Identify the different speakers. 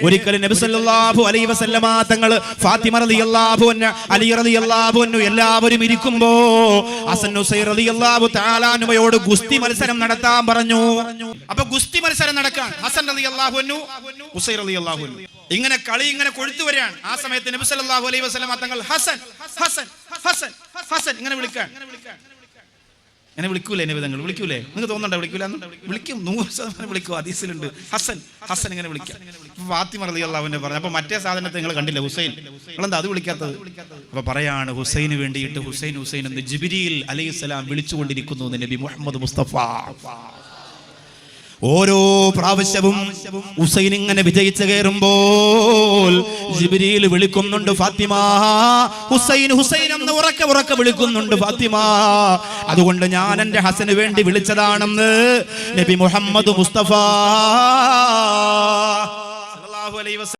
Speaker 1: ഒരിക്കലും നബി സല്ലല്ലാഹു അലൈഹി വസല്ലമ തങ്ങൾ ഫാത്തിമ റളിയല്ലാഹു അൻഹ, അലി റളിയല്ലാഹു അൻഹു എല്ലാവരും ഇരിക്കുമ്പോ ഹസൻ ഹുസൈൻ റളിയല്ലാഹു തആല അൻഹുവയോട് ഗുസ്തി മത്സരം നടത്താൻ പറഞ്ഞു. അപ്പൊ ഗുസ്തി മത്സരം നടക്കാൻ ഹസൻ റളിയല്ലാഹു അൻഹു, ഹുസൈൻ റളിയല്ലാഹു അൻഹു ഇങ്ങനെ കളി ഇങ്ങനെ കൊഴുത്തു വരികയാണ്. ആ സമയത്ത് നബി സല്ലല്ലാഹു അലൈഹി വസല്ലമ തങ്ങൾ ഹസൻ ഹസൻ ഹസൻ ഹസൻ ഇങ്ങനെ വിളിക്കാൻ. എന്നെ വിളിക്കൂലേ നബി തങ്ങൾ? വിളിക്കൂലേ? നിങ്ങൾക്ക് തോന്നുന്നുണ്ടോ വിളിക്കൂല? വിളിക്കും, 100% വിളിക്കും. ഹദീസിലുണ്ട് ഹസൻ ഹസൻ ഇങ്ങനെ വിളിക്കാം. ഫാത്തിമ റളിയല്ലാഹു അൻഹ പറഞ്ഞു, അപ്പൊ മറ്റേ സാധനത്തെ നിങ്ങൾ കണ്ടില്ല, ഹുസൈൻ, നിങ്ങളെന്താ അത് വിളിക്കാത്തത്? അപ്പൊ പറയാണ്, ഹുസൈന് വേണ്ടിയിട്ട് ഹുസൈൻ ഹുസൈൻ എന്ന് ജിബ്രീൽ അലൈഹിസ്സലാം വിളിച്ചുകൊണ്ടിരിക്കുന്നു നബി മുഹമ്മദ് മുസ്തഫ. ഓരോ പ്രാവശ്യവും ഹുസൈൻ ഇങ്ങനെ വിജയിച്ചു കയറുമ്പോൾ ജിബ്രീൽ വിളിക്കുന്നുണ്ട്, ഫാത്തിമ, ഹുസൈൻ ഹുസൈൻ എന്ന് ഉറക്കെ ഉറക്കെ വിളിക്കുന്നുണ്ട് ഫാത്തിമ. അതുകൊണ്ട് ഞാൻ എന്റെ ഹസന് വേണ്ടി വിളിച്ചതാണെന്ന് നബി മുഹമ്മദ് മുസ്തഫ സല്ലല്ലാഹു അലൈഹി വസല്ലം